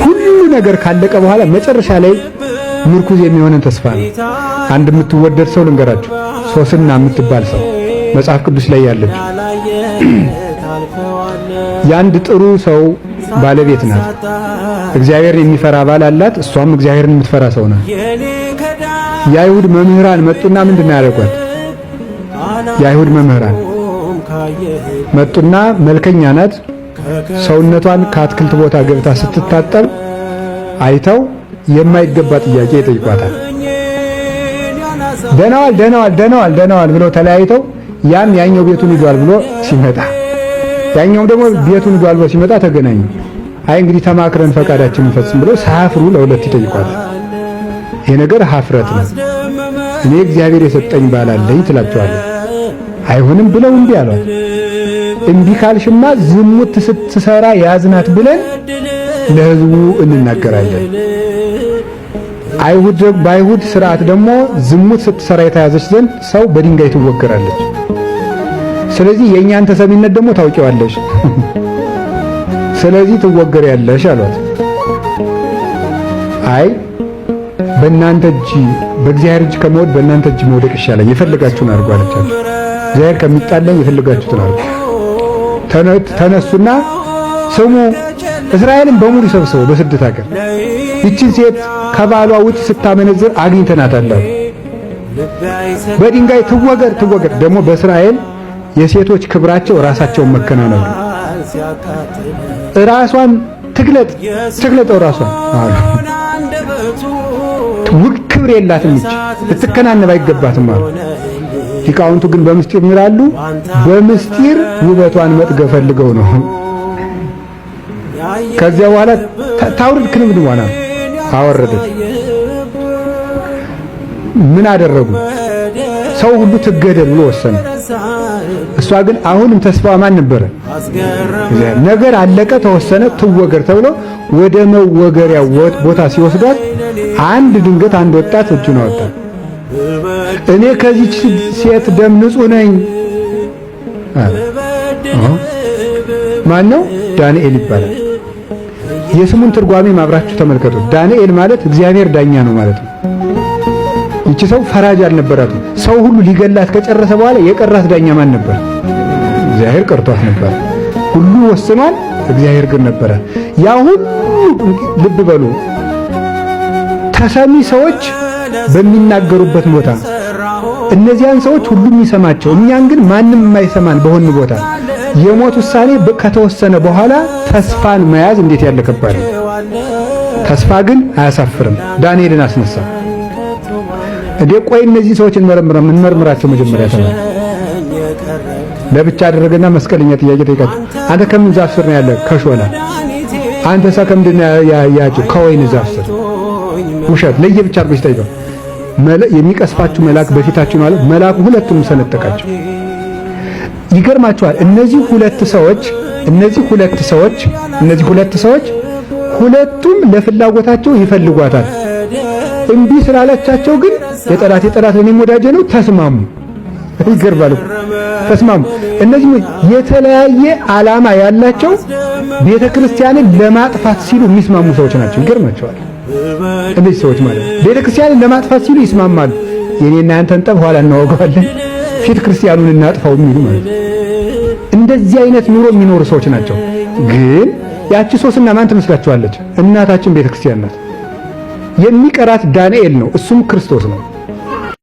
ሁሉ ነገር ካለቀ በኋላ መጨረሻ ላይ ምርኩዝ የሚሆነን ተስፋ ነው። አንድ የምትወደድ ሰው ልንገራችሁ፣ ሶስና የምትባል ሰው መጽሐፍ ቅዱስ ላይ ያለች የአንድ ጥሩ ሰው ባለቤት ናት። እግዚአብሔርን የሚፈራ ባል አላት። እሷም እግዚአብሔርን የምትፈራ ሰው ናት። የአይሁድ መምህራን መጡና ምንድነው ያደረጓት? የአይሁድ መምህራን መጡና መልከኛ ናት፣ ሰውነቷን ከአትክልት ቦታ ገብታ ስትታጠብ አይተው የማይገባ ጥያቄ ይጠይቋታል። ደናዋል ብለው ተለያይተው ያኛው ቤቱን ይዟል ብሎ ሲመጣ ያኛው ደግሞ ቤቱን ይዟል ብሎ ሲመጣ ተገናኙ። አይ እንግዲህ ተማክረን ፈቃዳችንን እንፈጽም ብለው ሳያፍሩ ለሁለት ይጠይቋታል። ይሄ ነገር ሀፍረት ነው። እኔ እግዚአብሔር የሰጠኝ ባል አለኝ ትላቸዋለች። አይሆንም ብለው እምቢ አሏት። እምቢ ካልሽማ ዝሙት ስትሰራ ያዝናት ብለን ለሕዝቡ እንናገራለን። በአይሁድ ሥርዓት ደግሞ ዝሙት ስትሰራ የተያዘች ዘንድ ሰው በድንጋይ ትወገራለች። ስለዚህ የእኛን ተሰሚነት ደግሞ ታውቂዋለሽ፣ ስለዚህ ትወገሪያለሽ አሏት። አይ በእናንተ እጅ በእግዚአብሔር እጅ ከመውደቅ በእናንተ እጅ መውደቅ ይሻላል፣ የፈለጋችሁን አድርጉ አለቻቸው። እግዚአብሔር ከሚጣለኝ የፈለጋችሁትን አድርጉ። ተነሱና ስሙ እስራኤልን በሙሉ ሰብስበው በስደት ሀገር ይችን ሴት ከባሏ ውጭ ስታመነዝር አግኝተናታል። በድንጋይ ትወገር። ደግሞ በእስራኤል የሴቶች ክብራቸው ራሳቸውን መከናነብ ነው። ራሷን ትግለጠው ራሷን አሉ። ክብር የላትም እጅ ልትከናነብ አይገባትም አሉ። ሊቃውንቱ ግን በምስጢር ይላሉ፣ በምስጢር ውበቷን መጥገብ ፈልገው ነው። ከዚያ በኋላ ታውርድ ክንብንዋና አወረደች። ምን አደረጉ? ሰው ሁሉ ትገደል ብሎ ወሰነ። እሷ ግን አሁንም ተስፋዋ ማን ነበረ? ነገር አለቀ፣ ተወሰነ፣ ትወገር ተብሎ ወደ መወገሪያ ቦታ ሲወስዷት ድንገት አንድ ወጣት እጁን አወጣ። እኔ ከዚች ሴት ደም ንጹህ ነኝ። ማን ነው? ዳንኤል ይባላል። የስሙን ትርጓሜ ማብራችሁ ተመልከቱ። ዳንኤል ማለት እግዚአብሔር ዳኛ ነው ማለት ነው። ይቺ ሰው ፈራጅ አልነበራትም። ሰው ሁሉ ሊገላት ከጨረሰ በኋላ የቀራት ዳኛ ማን ነበር? እግዚአብሔር ቀርቷት ነበር። ሁሉ ወስኗል፣ እግዚአብሔር ግን ነበረ። ያ ሁሉ ልብ በሉ፣ ተሰሚ ሰዎች በሚናገሩበት ቦታ እነዚያን ሰዎች ሁሉም ይሰማቸው፣ እኛን ግን ማንም የማይሰማን በሆነ ቦታ የሞት ውሳኔ ከተወሰነ በኋላ ተስፋን መያዝ እንዴት ያለ ከባድ ነው። ተስፋ ግን አያሳፍርም። ዳንኤልን አስነሳ። ቆይ እነዚህ ሰዎች እንመርምራቸው መጀመሪያ ተባለ። ለብቻ አደረገና መስቀለኛ ጥያቄ ጠይቃቸው። አንተ ከምን ዛፍ ስር ነው ያለ? ከሾላ። አንተ ከምንድን ነው ያያቸው? ከወይን ዛፍ ስር። ውሸት ለየብቻ አድርጎ ሲጠይቀው የሚቀስፋችሁ መልአክ በፊታችሁ ማለት መልአኩ ሁለቱም ሰነጠቃቸው። ይገርማቸዋል። እነዚህ ሁለት ሰዎች ሁለቱም ለፍላጎታቸው ይፈልጓታል። እምቢ ስላላቻቸው ግን የጠላት እኔም ወዳጄ ነው ተስማሙ። ይገርማሉ። ተስማሙ። እነዚህ የተለያየ ዓላማ ያላቸው ቤተክርስቲያንን ለማጥፋት ሲሉ የሚስማሙ ሰዎች ናቸው። ይገርማቸዋል። እነዚህ ሰዎች ማለት ቤተክርስቲያንን ለማጥፋት ሲሉ ይስማማሉ። የኔና ያንተን ጠብ ኋላ እናወጋዋለን፣ ፊት ክርስቲያኑን እናጥፋው የሚሉ ማለት እንደዚህ አይነት ኑሮ የሚኖሩ ሰዎች ናቸው። ግን ያቺ ሶስና ማን ትመስላችኋለች? እናታችን ቤተክርስቲያን ናት። የሚቀራት ዳንኤል ነው፣ እሱም ክርስቶስ ነው።